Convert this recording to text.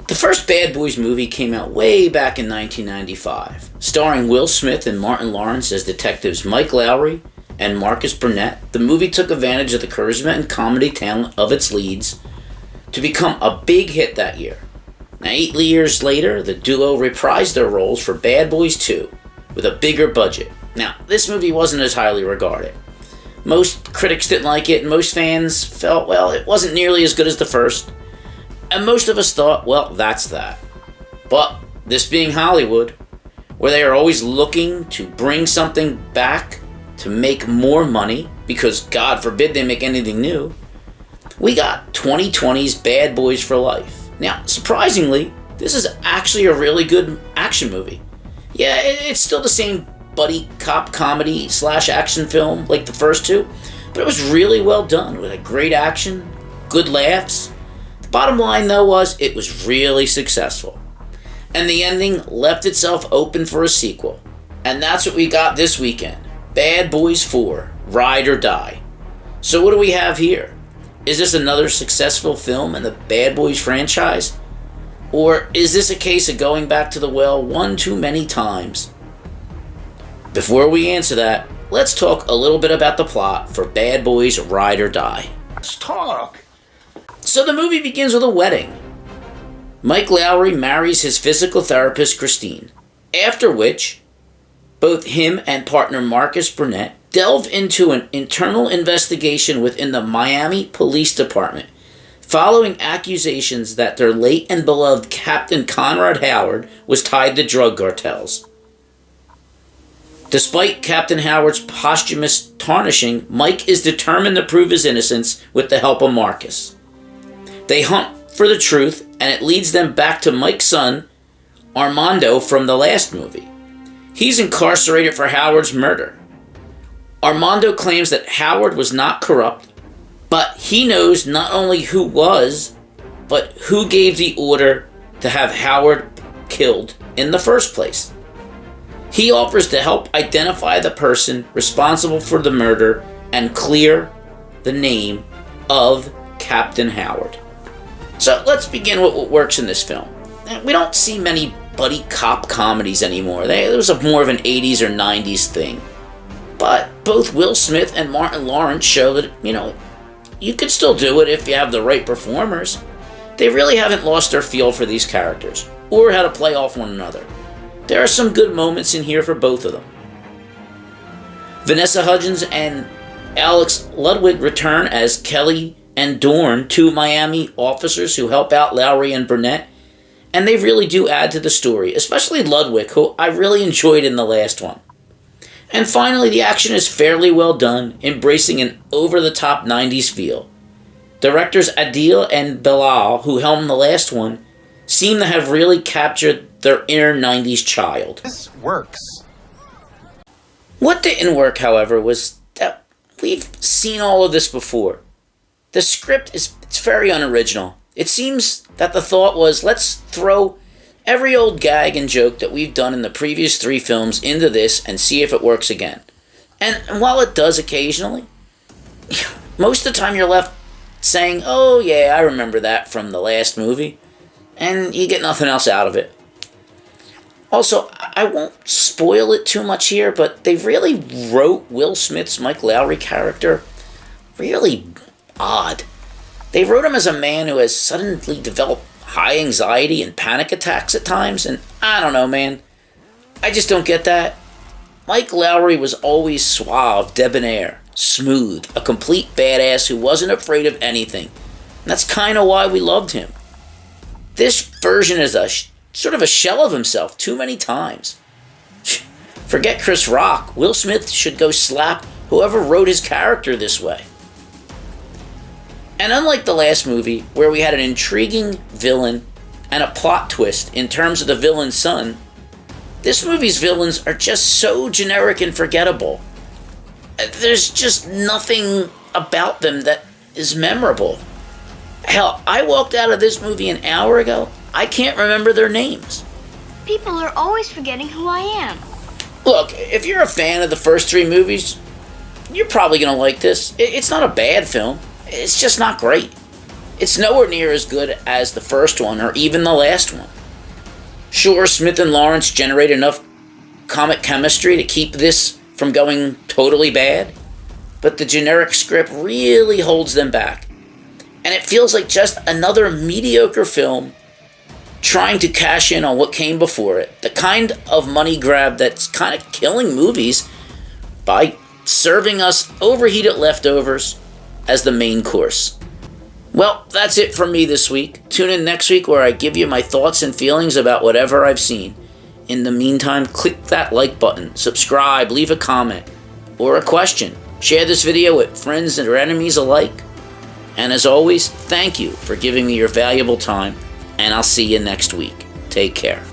The first Bad Boys movie came out way back in 1995, starring Will Smith and Martin Lawrence as detectives Mike Lowrey and Marcus Burnett. The movie took advantage of the charisma and comedy talent of its leads to become a big hit that year. Now, 8 years later, the duo reprised their roles for Bad Boys 2 with a bigger budget. Now, this movie wasn't as highly regarded. Most critics didn't like it, and most fans felt, well, it wasn't nearly as good as the first. And most of us thought, well, that's that. But this being Hollywood, where they are always looking to bring something back to make more money, because God forbid they make anything new, we got 2020's Bad Boys for Life. Now, surprisingly, this is actually a really good action movie. Yeah, it's still the same buddy cop comedy / action film like the first two, but it was really well done with a great action, good laughs. The bottom line though was it was really successful, and the ending left itself open for a sequel, and that's what we got this weekend. Bad Boys 4, Ride or Die. So what do we have here? Is this another successful film in the Bad Boys franchise? Or is this a case of going back to the well one too many times? Before we answer that, let's talk a little bit about the plot for Bad Boys Ride or Die. Let's talk. So the movie begins with a wedding. Mike Lowrey marries his physical therapist Christine, after which both him and partner Marcus Burnett delve into an internal investigation within the Miami Police Department, following accusations that their late and beloved Captain Conrad Howard was tied to drug cartels. Despite Captain Howard's posthumous tarnishing, Mike is determined to prove his innocence with the help of Marcus. They hunt for the truth, and it leads them back to Mike's son, Armando, from the last movie. He's incarcerated for Howard's murder. Armando claims that Howard was not corrupt, but he knows not only who was, but who gave the order to have Howard killed in the first place. He offers to help identify the person responsible for the murder and clear the name of Captain Howard. So let's begin with what works in this film. We don't see many buddy cop comedies anymore. It was more of an 80s or 90s thing. But both Will Smith and Martin Lawrence show that, you could still do it if you have the right performers. They really haven't lost their feel for these characters, or how to play off one another. There are some good moments in here for both of them. Vanessa Hudgens and Alex Ludwig return as Kelly and Dorn, 2 Miami officers who help out Lowrey and Burnett, and they really do add to the story, especially Ludwig, who I really enjoyed in the last one. And finally, the action is fairly well done, embracing an over-the-top 90s feel. Directors Adil and Bilal, who helmed the last one, seem to have really captured their inner 90s child. This works. What didn't work, however, was that we've seen all of this before. The script it's very unoriginal. It seems that the thought was, let's throw every old gag and joke that we've done in the previous 3 films into this and see if it works again. And while it does occasionally, most of the time you're left saying, oh yeah, I remember that from the last movie, and you get nothing else out of it. Also, I won't spoil it too much here, but they really wrote Will Smith's Mike Lowrey character really odd. They wrote him as a man who has suddenly developed high anxiety and panic attacks at times, and I don't know, man. I just don't get that. Mike Lowrey was always suave, debonair, smooth, a complete badass who wasn't afraid of anything. And that's kind of why we loved him. This version is sort of a shell of himself too many times. Forget Chris Rock. Will Smith should go slap whoever wrote his character this way. And unlike the last movie, where we had an intriguing villain and a plot twist in terms of the villain's son, this movie's villains are just so generic and forgettable. There's just nothing about them that is memorable. Hell, I walked out of this movie an hour ago. I can't remember their names. People are always forgetting who I am. Look, if you're a fan of the first 3 movies, you're probably going to like this. It's not a bad film. It's just not great. It's nowhere near as good as the first one or even the last one. Sure, Smith and Lawrence generate enough comic chemistry to keep this from going totally bad, but the generic script really holds them back. And it feels like just another mediocre film trying to cash in on what came before it. The kind of money grab that's kind of killing movies by serving us overheated leftovers as the main course. Well, that's it from me this week. Tune in next week where I give you my thoughts and feelings about whatever I've seen. In the meantime, click that like button, subscribe, leave a comment, or a question. Share this video with friends and enemies alike. And as always, thank you for giving me your valuable time, and I'll see you next week. Take care.